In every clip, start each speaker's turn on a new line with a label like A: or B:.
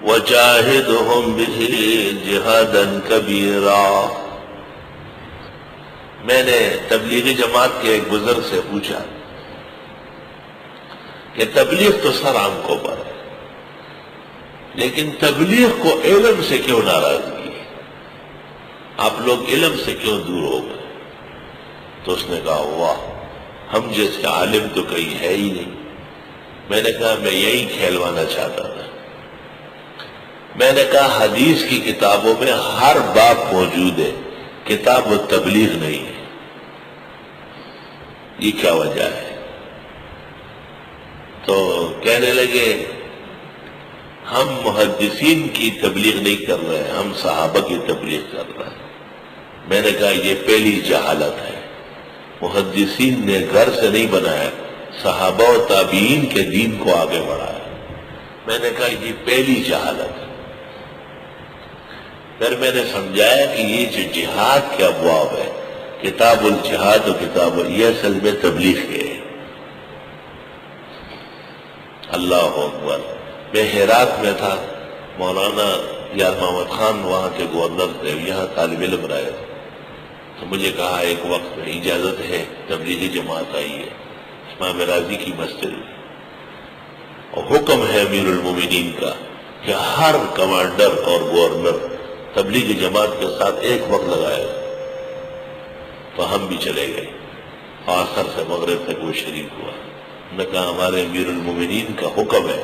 A: وجاہدہم بہ جہادا کبیرا۔ میں نے تبلیغی جماعت کے ایک بزرگ سے پوچھا کہ تبلیغ تو سر آنکھوں پر ہے، لیکن تبلیغ کو علم سے کیوں ناراضگی ہے؟ آپ لوگ علم سے کیوں دور ہو گئے؟ تو اس نے کہا واہ، ہم جیسے عالم تو کہیں ہے ہی نہیں۔ میں نے کہا میں یہی کھیلوانا چاہتا تھا۔ میں نے کہا حدیث کی کتابوں میں ہر باب موجود ہے، کتاب و تبلیغ نہیں ہے، یہ کیا وجہ ہے؟ تو کہنے لگے ہم محدثین کی تبلیغ نہیں کر رہے ہیں، ہم صحابہ کی تبلیغ کر رہے ہیں۔ میں نے کہا یہ پہلی جہالت ہے، محدثین نے گھر سے نہیں بنایا، صحابہ و تابعین کے دین کو آگے بڑھایا۔ میں نے کہا یہ پہلی جہالت ہے۔ پھر میں نے سمجھایا کہ یہ جو جہاد کے ابواب ہے، کتاب الجہاد و کتاب یہ اصل میں تبلیغ ہے۔ اللہ اکبر۔ میں ہرات میں تھا، مولانا یار محمد خان وہاں کے گورنر تھے، یہاں طالب علم رہے، تو مجھے کہا ایک وقت میں اجازت ہے، تبلیغی جماعت آئی ہے امام راضی کی مسجد، اور حکم ہے امیر المومنین کا کہ ہر کمانڈر اور گورنر تبلیغی جماعت کے ساتھ ایک وقت لگائے۔ تو ہم بھی چلے گئے، آخر سے مغرب تک وہ شریک ہوا۔ نے کہا ہمارے امیر المومنین کا حکم ہے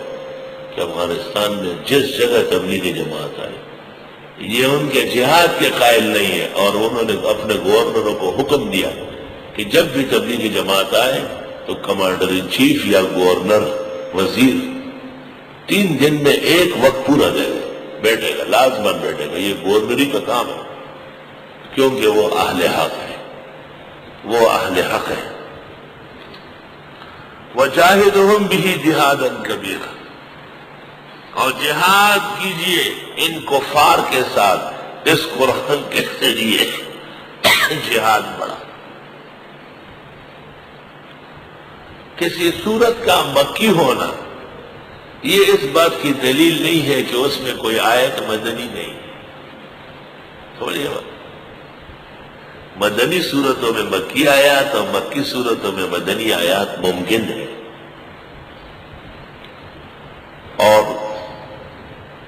A: کہ افغانستان میں جس جگہ تبلیغی جماعت آئے، یہ ان کے جہاد کے قائل نہیں ہے، اور انہوں نے اپنے گورنروں کو حکم دیا کہ جب بھی تبلیغی جماعت آئے تو کمانڈر ان چیف یا گورنر وزیر 3 دن میں ایک وقت پورا دے گا، بیٹھے گا، لازماً بیٹھے گا، یہ گورنری کا کام ہے، کیونکہ وہ اہل حق ہے، وہ اہل حق ہے۔ وَجَاهِدُهُمْ بِهِ جِهَادًا كَبِيرًا، اور جہاد کیجئے ان کفار کے ساتھ اس قرآن کے ذریعے، جہاد بڑا۔ کسی صورت کا مکی ہونا یہ اس بات کی دلیل نہیں ہے کہ اس میں کوئی آیت مدنی نہیں۔ تھوڑی بات، مدنی صورتوں میں مکی آیات اور مکی صورتوں میں مدنی آیات ممکن ہے، اور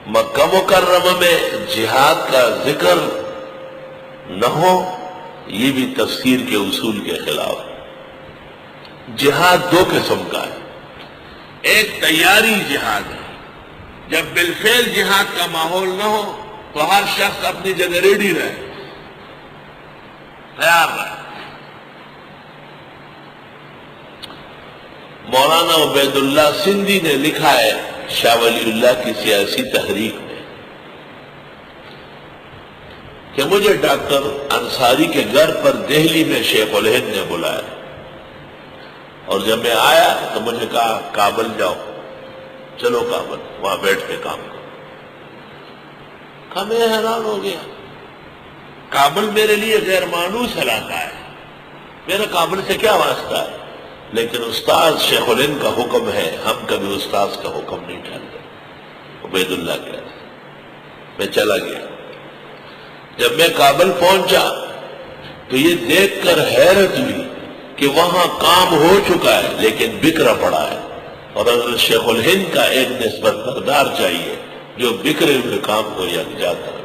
A: مکہ مکرمہ میں جہاد کا ذکر نہ ہو یہ بھی تفسیر کے اصول کے خلاف ہے۔ جہاد 2 قسم کا ہے، ایک تیاری جہاد ہے، جب بالفعل جہاد کا ماحول نہ ہو تو ہر شخص اپنی جگہ ریڈی رہے، تیار رہے۔ مولانا عبید اللہ سندھی نے لکھا ہے شاہ ولی اللہ کی سیاسی تحریک میں کہ مجھے ڈاکٹر انصاری کے گھر پر دہلی میں شیخ الہند نے بلایا، اور جب میں آیا تو مجھے کہا کابل جاؤ، چلو کابل، وہاں بیٹھ کے کام کرو۔ میں حیران ہو گیا، کابل میرے لیے غیر مانوس علاقہ ہے، میرا کابل سے کیا واسطہ ہے؟ لیکن استاذ شیخ الہند کا حکم ہے، ہم کبھی استاذ کا حکم نہیں ٹھہرتے۔ عبید اللہ کہہ رہے، میں چلا گیا۔ جب میں کابل پہنچا تو یہ دیکھ کر حیرت ہوئی کہ وہاں کام ہو چکا ہے لیکن بکھرا پڑا ہے، اور حضرت شیخ الہند کا ایک نسبت بردار چاہیے جو بکھرے ہوئے کام کو یکجا کرے۔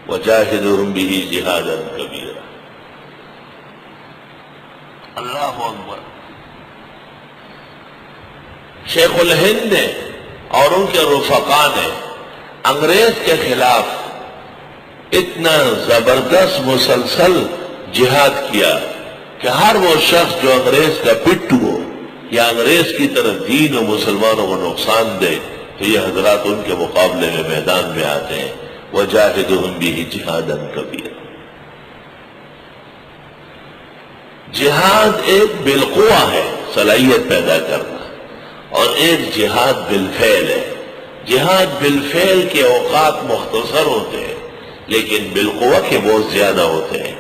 A: وَجَاهِدُهُمْ بِهِ جِهَادًا كَبِيرًا۔ اللہ اکبر۔ شیخ الہند نے اور ان کے رفقا نے انگریز کے خلاف اتنا زبردست مسلسل جہاد کیا کہ ہر وہ شخص جو انگریز کا پٹھو ہو یا انگریز کی طرف دین و مسلمانوں کو نقصان دے تو یہ حضرات ان کے مقابلے میں میدان میں آتے ہیں۔ وَجَاهِدُهُمْ بِهِ جِهَادًا كَبِيرًا۔ جہاد ایک بالقوہ ہے، صلاحیت پیدا کرنا، اور ایک جہاد بالفعل ہے۔ جہاد بالفعل کے اوقات مختصر ہوتے ہیں لیکن بالقوہ کے بہت زیادہ ہوتے ہیں،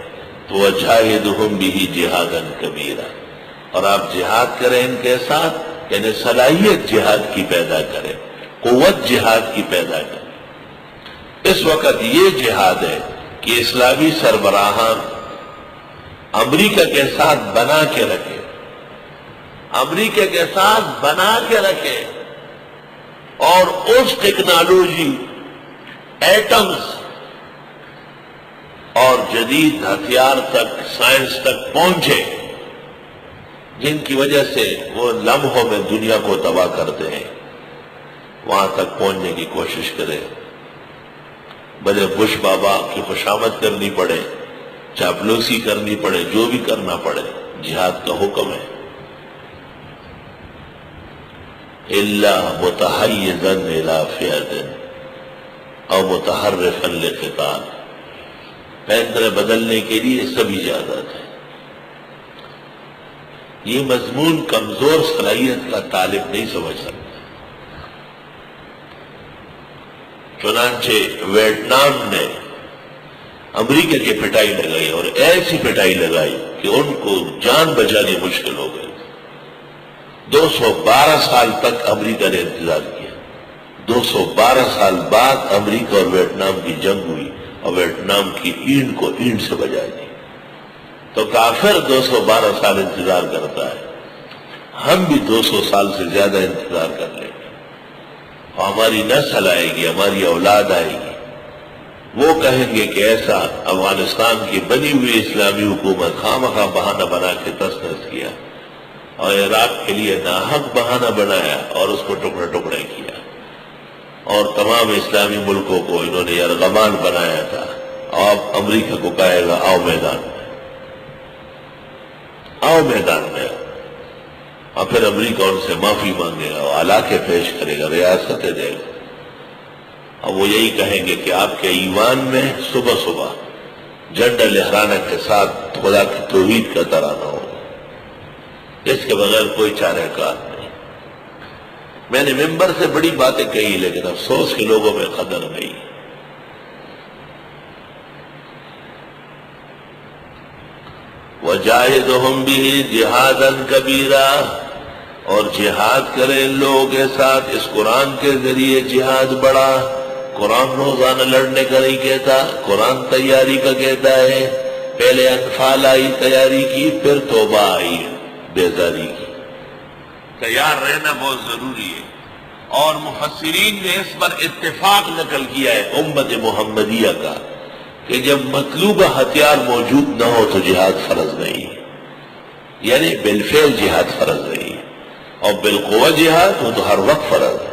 A: تو وَجَاهِدُهُمْ بِهِ جِهَادًا كَبِيرًا، اور آپ جہاد کریں ان کے ساتھ، یعنی صلاحیت جہاد کی پیدا کریں، قوت جہاد کی پیدا کریں۔ اس وقت یہ جہاد ہے کہ اسلامی سربراہان امریکہ کے ساتھ بنا کے رکھے، امریکہ کے ساتھ بنا کے رکھے، اور اس ٹیکنالوجی، ایٹمز اور جدید ہتھیار تک، سائنس تک پہنچے جن کی وجہ سے وہ لمحوں میں دنیا کو تباہ کرتے ہیں، وہاں تک پہنچنے کی کوشش کرے۔ بھلے بش بابا کی خوشامد کرنی پڑے، چاپلوسی کرنی پڑے، جو بھی کرنا پڑے، جہاد کا حکم ہے۔ الا متحیزا الی فئۃ او متحرفا لقتال، پینترے بدلنے کے لیے سب اجازت ہے۔ یہ مضمون کمزور صلاحیت کا طالب نہیں سمجھ سکتا۔ چنانچہ ویتنام نے امریکہ کی پٹائی لگائی، اور ایسی پٹائی لگائی کہ ان کو جان بچانی مشکل ہو گئی۔ 212 سال تک امریکہ نے انتظار کیا۔ 212 سال بعد امریکہ اور ویتنام کی جنگ ہوئی، اور ویتنام کی اینٹ کو اینٹ سے بجا دی۔ تو کافر 212 سال انتظار کرتا ہے، ہم بھی 200 سال سے زیادہ انتظار کر لیں گے، اور ہماری نسل آئے گی، ہماری اولاد آئے گی، وہ کہیں گے کہ ایسا افغانستان کی بنی ہوئی اسلامی حکومت خواہ بہانہ بنا کے تس نس کیا، اور عراق کے لیے ناحق بہانہ بنایا اور اس کو ٹکڑے ٹکڑے کیا، اور تمام اسلامی ملکوں کو انہوں نے یرغمال بنایا تھا۔ اب امریکہ کو کہے گا آؤ میدان میں، آؤ میدان میں، اور پھر امریکہ ان سے معافی مانگے گا، علاقے پیش کرے گا، ریاستیں دے گا، اور وہ یہی کہیں گے کہ آپ کے ایمان میں صبح صبح جھنڈا لہرانے کے ساتھ خدا کی توحید کا ترانہ ہو، اس کے بغیر کوئی چارہ کار نہیں۔ میں نے ممبر سے بڑی باتیں کہی، لیکن افسوس کے لوگوں میں قدر نہیں۔ وَجَاهِدُهُمْ بِهِ جِهَادًا كَبِيرًا، اور جہاد کریں لوگوں کے ساتھ اس قرآن کے ذریعے جہاد بڑا۔ قرآن روزانہ لڑنے کا نہیں کہتا، قرآن تیاری کا کہتا ہے۔ پہلے انفال آئی، تیاری کی، پھر توبہ آئی، بیزاری کی۔ تیار رہنا بہت ضروری ہے، اور مفسرین نے اس پر اتفاق نقل کیا ہے امت محمدیہ کا کہ جب مطلوبہ ہتھیار موجود نہ ہو تو جہاد فرض نہیں ہے، یعنی بالفعل جہاد فرض نہیں ہے، اور بالقوہ جہاد وہ تو ہر وقت فرض ہے۔